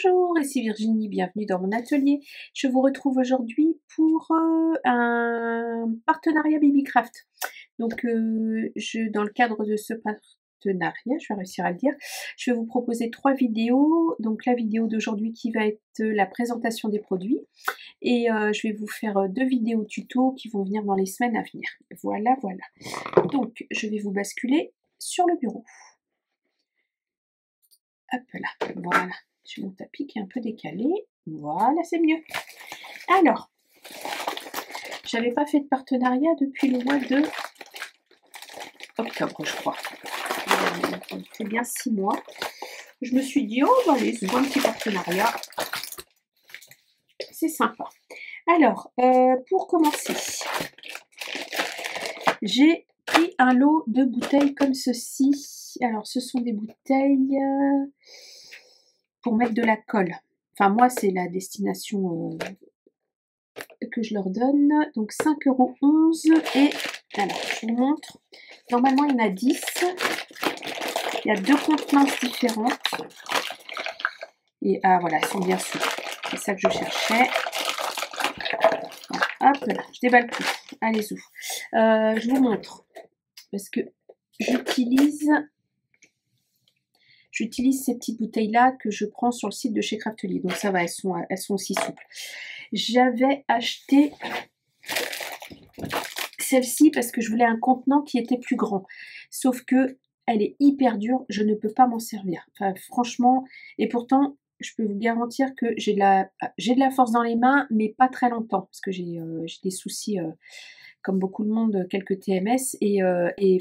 Bonjour, ici Virginie, bienvenue dans mon atelier. Je vous retrouve aujourd'hui pour un partenariat Babycraft. Donc, dans le cadre de ce partenariat, je vais réussir à le dire, je vais vous proposer 3 vidéos. Donc, la vidéo d'aujourd'hui qui va être la présentation des produits. Et je vais vous faire 2 vidéos tuto qui vont venir dans les semaines à venir. Voilà, voilà. Donc, je vais vous basculer sur le bureau. Hop là, voilà. J'ai mon tapis qui est un peu décalé. Voilà, c'est mieux. Alors, j'avais pas fait de partenariat depuis le mois de octobre, je crois. C'est bien 6 mois. Je me suis dit, oh, bah, allez, c'est un petit partenariat. C'est sympa. Alors, pour commencer, j'ai pris un lot de bouteilles comme ceci. Alors, ce sont des bouteilles pour mettre de la colle. Enfin, moi, c'est la destination que je leur donne. Donc 5,11 € et alors je vous montre. Normalement il y en a 10. Il y a 2 contenances différentes. Et ah voilà, elles sont bien souples. C'est ça que je cherchais. Voilà, hop là, je déballe tout. Allez-y. Je vous montre. Parce que j'utilise ces petites bouteilles là que je prends sur le site de chez Craftelier. Donc ça va, elles sont aussi souples. J'avais acheté celle-ci parce que je voulais un contenant qui était plus grand. Sauf que elle est hyper dure, je ne peux pas m'en servir. Enfin, franchement, et pourtant, je peux vous garantir que j'ai de la force dans les mains, mais pas très longtemps, parce que j'ai des soucis, comme beaucoup de monde, quelques TMS, et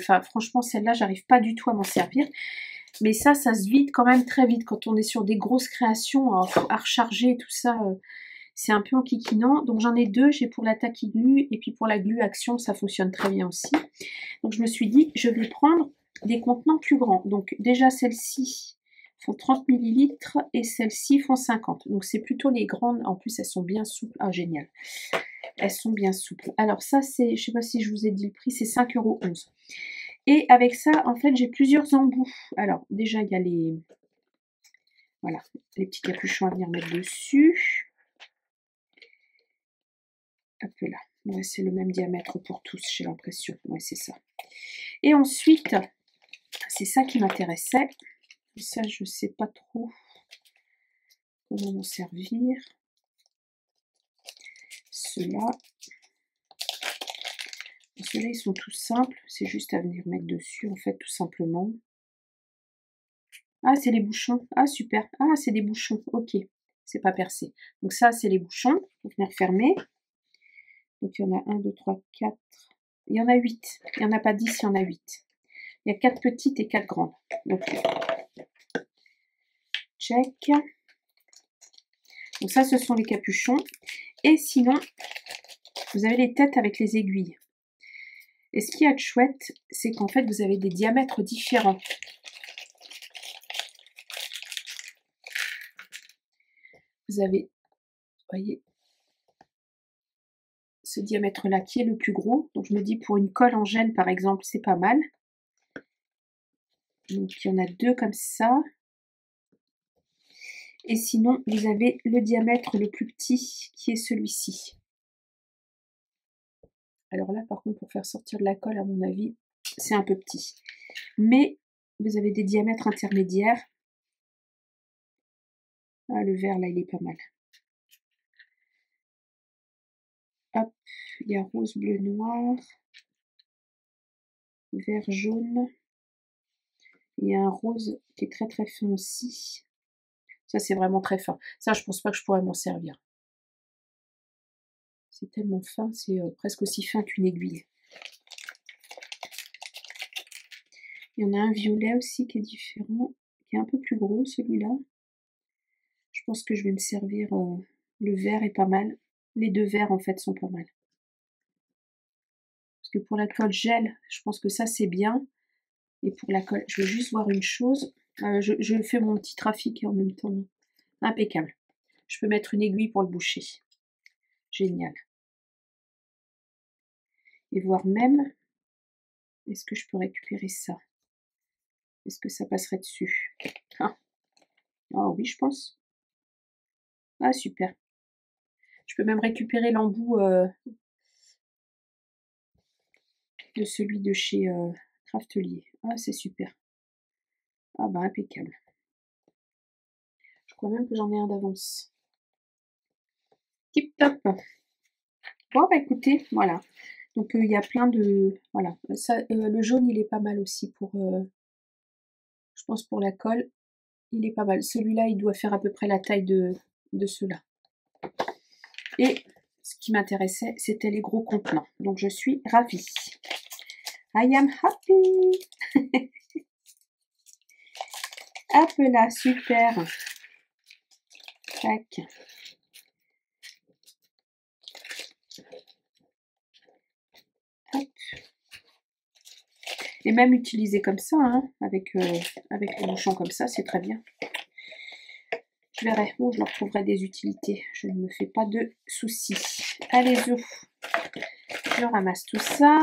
enfin, franchement, celle-là, j'arrive pas du tout à m'en servir. Mais ça se vide quand même très vite quand on est sur des grosses créations à recharger et tout ça. C'est un peu enquiquinant. Donc j'en ai 2, j'ai pour la Tacky Glue et puis pour la Glue Action, ça fonctionne très bien aussi. Donc je me suis dit, je vais prendre des contenants plus grands. Donc déjà celles-ci font 30 ml et celles-ci font 50. Donc c'est plutôt les grandes. En plus elles sont bien souples. Ah génial. Elles sont bien souples. Alors ça c'est, je sais pas si je vous ai dit le prix, c'est 5,11 €. Et avec ça, en fait, j'ai plusieurs embouts. Alors déjà il y a les, voilà, les petits capuchons à venir mettre dessus. Hop là. Ouais, c'est le même diamètre pour tous, j'ai l'impression. Ouais, c'est ça. Et ensuite, c'est ça qui m'intéressait. Ça, je ne sais pas trop comment m'en servir. Ceux-là. Ceux-là, ils sont tout simples. C'est juste à venir mettre dessus, en fait, tout simplement. Ah, c'est les bouchons. Ah, super. Ah, c'est des bouchons. Ok. C'est pas percé. Donc ça, c'est les bouchons. Pour venir fermer. Donc, il y en a 1, 2, 3, 4. Il y en a 8. Il n'y en a pas 10, il y en a 8. Il y a 4 petites et 4 grandes. Donc, check. Donc ça, ce sont les capuchons. Et sinon, vous avez les têtes avec les aiguilles. Et ce qui est chouette, c'est qu'en fait, vous avez des diamètres différents. Vous avez, vous voyez, ce diamètre-là qui est le plus gros. Donc je me dis, pour une colle en gêne, par exemple, c'est pas mal. Donc il y en a 2 comme ça. Et sinon, vous avez le diamètre le plus petit, qui est celui-ci. Alors là, par contre, pour faire sortir de la colle, à mon avis, c'est un peu petit. Mais vous avez des diamètres intermédiaires. Ah, le vert, là, il est pas mal. Hop, il y a rose, bleu, noir, vert, jaune. Il y a un rose qui est très très fin aussi. Ça, c'est vraiment très fin. Ça, je pense pas que je pourrais m'en servir. C'est tellement fin, c'est presque aussi fin qu'une aiguille. Il y en a un violet aussi qui est différent, qui est un peu plus gros celui-là. Je pense que je vais me servir, le vert est pas mal. Les 2 verts en fait sont pas mal. Parce que pour la colle gel, je pense que ça c'est bien. Et pour la colle, je veux juste voir une chose. Je fais mon petit trafic en même temps. Impeccable. Je peux mettre une aiguille pour le boucher. Génial. Et voir même, est-ce que je peux récupérer ça? Est-ce que ça passerait dessus? Ah. Oh oui, je pense. Ah, super. Je peux même récupérer l'embout de celui de chez Craftelier. Ah, c'est super. Ah bah, impeccable. Je crois même que j'en ai un d'avance. Tip top. Bon, bah écoutez, voilà. Donc, il y a plein de... Voilà. Ça, le jaune, il est pas mal aussi pour... je pense pour la colle. Il est pas mal. Celui-là, il doit faire à peu près la taille de ceux-là. Et ce qui m'intéressait, c'était les gros contenants. Donc, je suis ravie. I am happy. Hop là, super. Tac. Hop. Et même utiliser comme ça, hein, avec les bouchons comme ça, c'est très bien. Je verrai où je leur trouverai des utilités. Je ne me fais pas de soucis. Allez, je ramasse tout ça.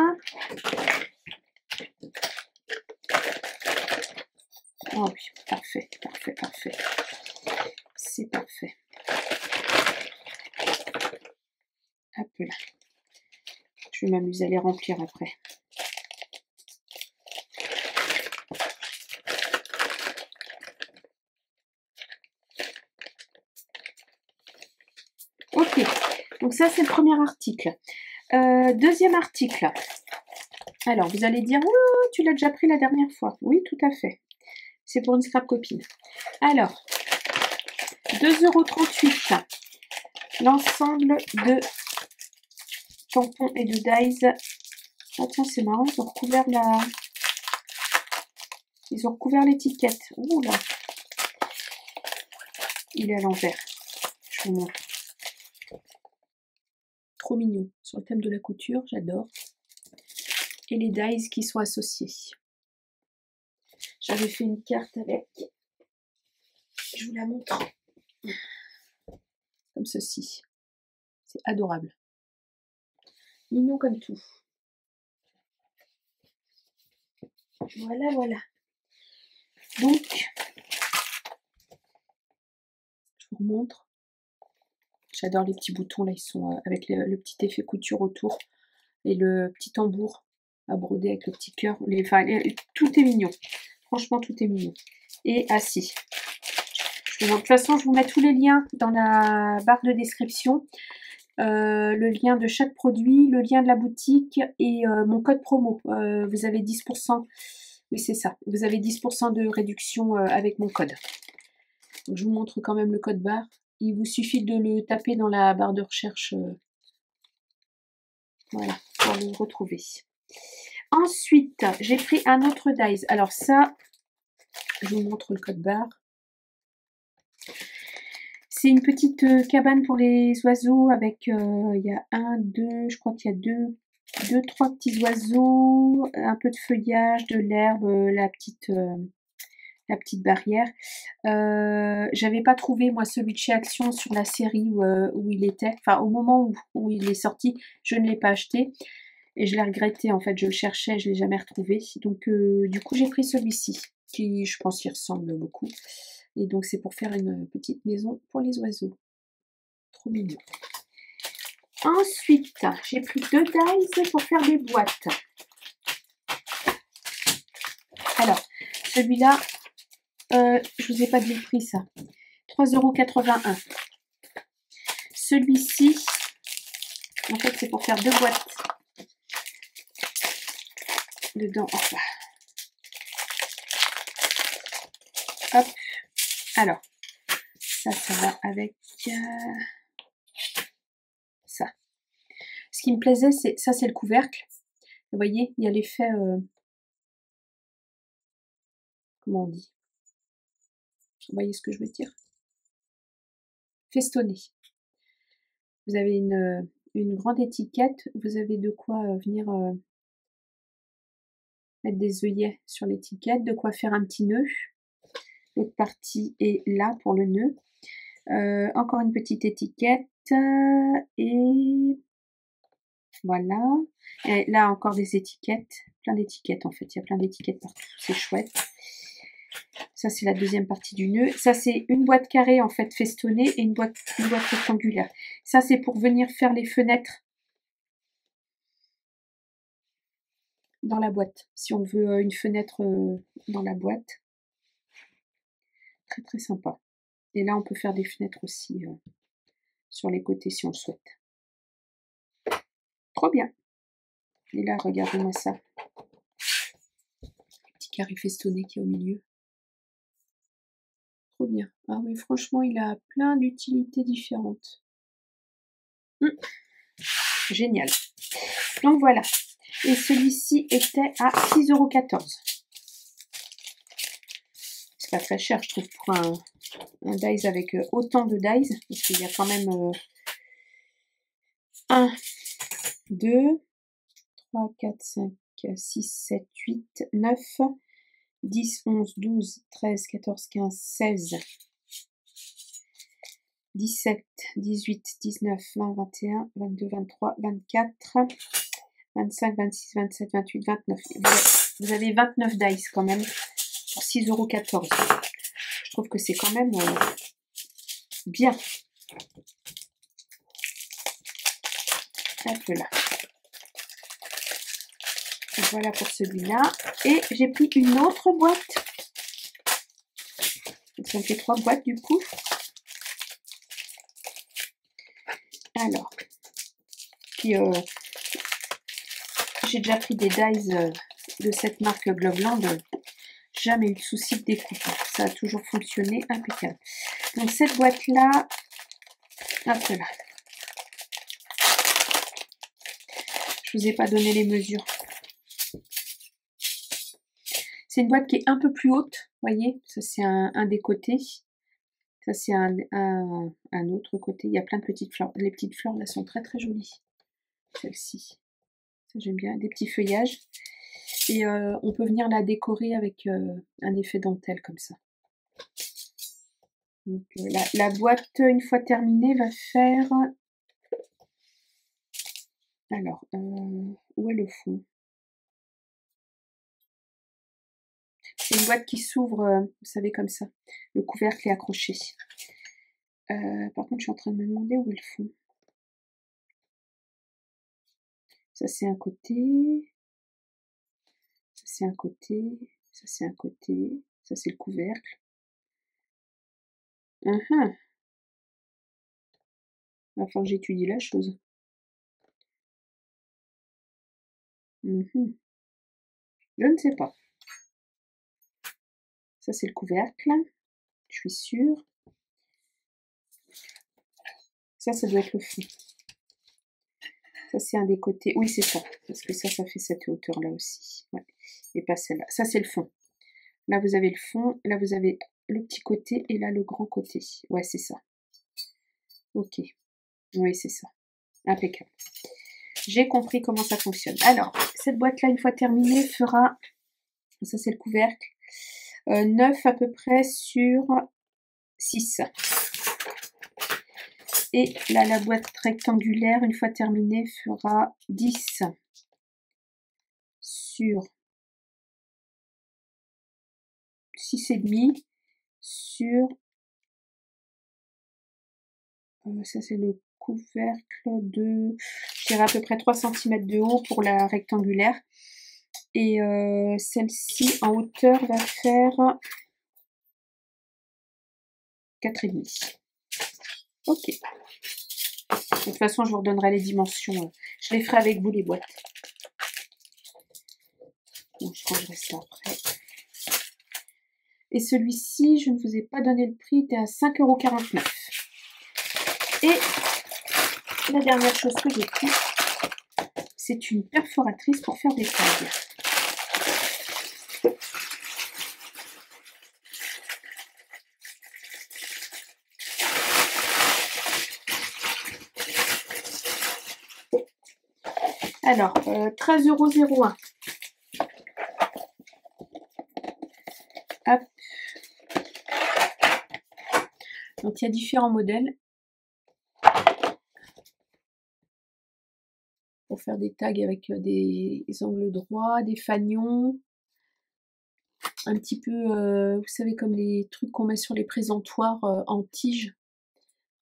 Oh oui, parfait, parfait, parfait. C'est parfait. Hop là. Je vais m'amuser à les remplir après. Ok, donc ça c'est le premier article. Deuxième article. Alors, vous allez dire, oh, tu l'as déjà pris la dernière fois. Oui, tout à fait. C'est pour une scrap copine. Alors, 2,38 €. L'ensemble de tampons et de dies. Ah tiens, c'est marrant, ils ont recouvert l'étiquette. Ouh là. Il est à l'envers. Je vous montre. Trop mignon. Sur le thème de la couture, j'adore. Et les dies qui sont associés. J'avais fait une carte avec. Je vous la montre. Comme ceci. C'est adorable. Mignon comme tout. Voilà, voilà. Donc, je vous remontre. J'adore les petits boutons, là, ils sont avec le petit effet couture autour. Et le petit tambour à broder avec le petit cœur. Tout est mignon. Franchement, tout est mignon. Et assis. De toute façon, je vous mets tous les liens dans la barre de description. Le lien de chaque produit, le lien de la boutique et mon code promo. Vous avez 10%. Oui, c'est ça. Vous avez 10% de réduction avec mon code. Donc, je vous montre quand même le code barre. Il vous suffit de le taper dans la barre de recherche. Voilà, pour le retrouver. Ensuite, j'ai pris un autre dies. Alors ça, je vous montre le code barre. C'est une petite cabane pour les oiseaux avec, il y a je crois qu'il y a deux, trois petits oiseaux, un peu de feuillage, de l'herbe, la petite barrière. J'avais pas trouvé moi celui de chez Action sur la série où il était, enfin au moment où il est sorti, je ne l'ai pas acheté et je l'ai regretté en fait, je le cherchais, je l'ai jamais retrouvé. Donc du coup j'ai pris celui-ci qui je pense y ressemble beaucoup. Et donc c'est pour faire une petite maison pour les oiseaux. Trop mignon. Ensuite, j'ai pris 2 dies pour faire des boîtes. Alors, celui-là, je vous ai pas dit le prix ça. 3,81 €. Celui-ci, en fait, c'est pour faire 2 boîtes. Dedans, enfin. Hop. Alors, ça va avec ça. Ce qui me plaisait, c'est le couvercle. Vous voyez, il y a l'effet, comment on dit? Vous voyez ce que je veux dire? Festonné. Vous avez une grande étiquette, vous avez de quoi venir mettre des œillets sur l'étiquette, de quoi faire un petit nœud. L'autre partie est là pour le nœud. Encore une petite étiquette et voilà. Et là encore des étiquettes, plein d'étiquettes en fait, il y a plein d'étiquettes partout, c'est chouette. Ça, c'est la deuxième partie du nœud. Ça, c'est une boîte carrée, en fait, festonnée et une boîte rectangulaire. Ça, c'est pour venir faire les fenêtres dans la boîte. Si on veut une fenêtre dans la boîte. Très, très sympa. Et là, on peut faire des fenêtres aussi sur les côtés si on le souhaite. Trop bien. Et là, regardez-moi ça. Petit carré festonné qui est au milieu. Trop bien. Ah oui, franchement, il a plein d'utilités différentes. Génial. Donc voilà. Et celui-ci était à 6,14 €. C'est pas très cher, je trouve, pour un dies avec autant de dies. Parce qu'il y a quand même 1, 2, 3, 4, 5, 6, 7, 8, 9, 10, 11, 12, 13, 14, 15, 16, 17, 18, 19, 20, 21, 22, 23, 24, 25, 26, 27, 28, 29. Vous avez 29 dice quand même pour 6,14 €. Je trouve que c'est quand même bien. Hop là. Voilà pour celui-là. Et j'ai pris une autre boîte. Donc ça me fait 3 boîtes du coup. Alors. Puis j'ai déjà pris des dies de cette marque Gloveland. Jamais eu de souci de découpe. Ça a toujours fonctionné impeccable. Donc cette boîte-là, hop là. Je vous ai pas donné les mesures. C'est une boîte qui est un peu plus haute, voyez. Ça c'est un des côtés. Ça c'est un autre côté. Il y a plein de petites fleurs. Les petites fleurs là sont très très jolies. Celle-ci. Ça j'aime bien. Des petits feuillages. Et on peut venir la décorer avec un effet dentelle comme ça. Donc, la boîte, une fois terminée, va faire... Alors, où est le fond? C'est une boîte qui s'ouvre, vous savez, comme ça. Le couvercle est accroché. Par contre, je suis en train de me demander où est le fond. Ça, c'est un côté. Ça, c'est un côté. Ça, c'est un côté. Ça, c'est le couvercle. Enfin, j'étudie la chose. Je ne sais pas. Ça, c'est le couvercle. Je suis sûre. Ça doit être le fond. Ça, c'est un des côtés. Oui, c'est ça. Parce que ça fait cette hauteur-là aussi. Ouais. Et pas celle-là. Ça, c'est le fond. Là, vous avez le fond. Là, vous avez le petit côté. Et là, le grand côté. Ouais, c'est ça. Ok. Oui, c'est ça. Impeccable. J'ai compris comment ça fonctionne. Alors, cette boîte-là, une fois terminée, fera... Ça, c'est le couvercle. 9 à peu près sur 6. Et là, la boîte rectangulaire, une fois terminée, fera 10 sur 6,5 sur... ça, c'est le couvercle de... Je dirais à peu près 3 cm de haut pour la rectangulaire. Et celle-ci, en hauteur, va faire 4,5. Ok. De toute façon, je vous redonnerai les dimensions. Je les ferai avec vous, les boîtes. Donc, je rangerai ça après. Et celui-ci, je ne vous ai pas donné le prix, il était à 5,49 €. Et la dernière chose que j'ai pris, c'est une perforatrice pour faire des tags. Alors, 13,01 €. Hop. Donc, il y a différents modèles pour faire des tags avec des angles droits, des fanions. un petit peu, vous savez, comme les trucs qu'on met sur les présentoirs en tige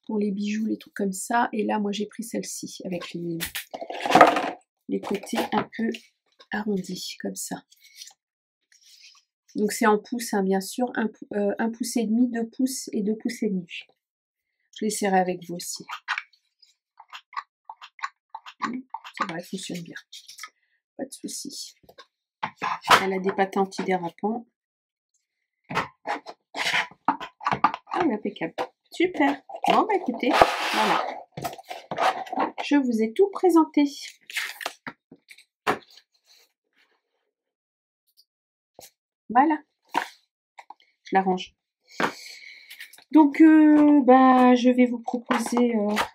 pour les bijoux, les trucs comme ça. Et là, moi, j'ai pris celle-ci avec les côtés un peu arrondis, comme ça. Donc, c'est en pouces, hein, bien sûr. 1 pouce et demi, 2 pouces et 2 pouces et demi. Je l'essaierai avec vous aussi. Ça va, elle fonctionne bien. Pas de souci. Elle a des patins antidérapants. Ah oui, impeccable. Super. Bon, bah écoutez, voilà. Je vous ai tout présenté. Voilà. Je la range. Donc, bah, je vais vous proposer...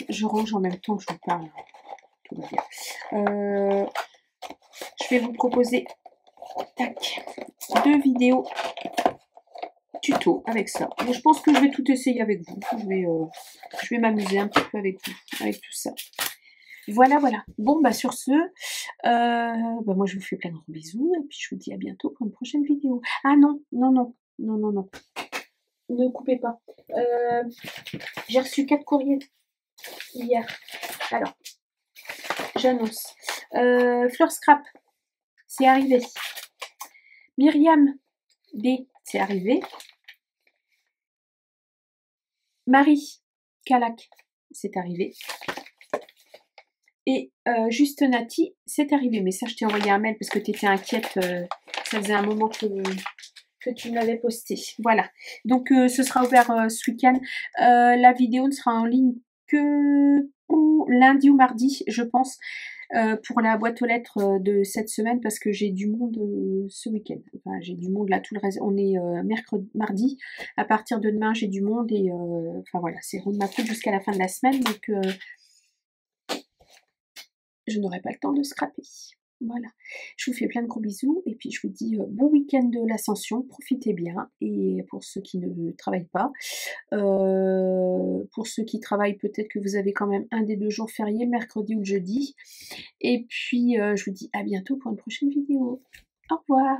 je range en même temps que je vous parle. Tout va bien. Je vais vous proposer... Tac. 2 vidéos tuto avec ça. Mais je pense que je vais tout essayer avec vous. Je vais m'amuser un petit peu avec vous, avec tout ça. Voilà, voilà. Bon, bah sur ce, bah moi je vous fais plein de gros bisous et puis je vous dis à bientôt pour une prochaine vidéo. Ah non, non, non, non, non, non. Ne coupez pas. J'ai reçu 4 courriers hier. Alors, j'annonce. Fleur Scrap, c'est arrivé. Myriam D, c'est arrivé. Marie Calac, c'est arrivé. Et Juste Nati, c'est arrivé. Mais ça, je t'ai envoyé un mail parce que tu étais inquiète. Ça faisait un moment que tu m'avais posté. Voilà. Donc, ce sera ouvert ce week-end. La vidéo ne sera en ligne que lundi ou mardi, je pense, pour la boîte aux lettres de cette semaine parce que j'ai du monde ce week-end. Enfin, j'ai du monde là, tout le reste. On est mercredi, mardi. À partir de demain, j'ai du monde et enfin voilà, c'est roue de ma poule jusqu'à la fin de la semaine. Donc, je n'aurai pas le temps de scraper. Voilà. Je vous fais plein de gros bisous et puis je vous dis bon week-end de l'Ascension, profitez bien. Et pour ceux qui ne travaillent pas, pour ceux qui travaillent, peut-être que vous avez quand même un des 2 jours fériés, mercredi ou le jeudi. Et puis je vous dis à bientôt pour une prochaine vidéo. Au revoir.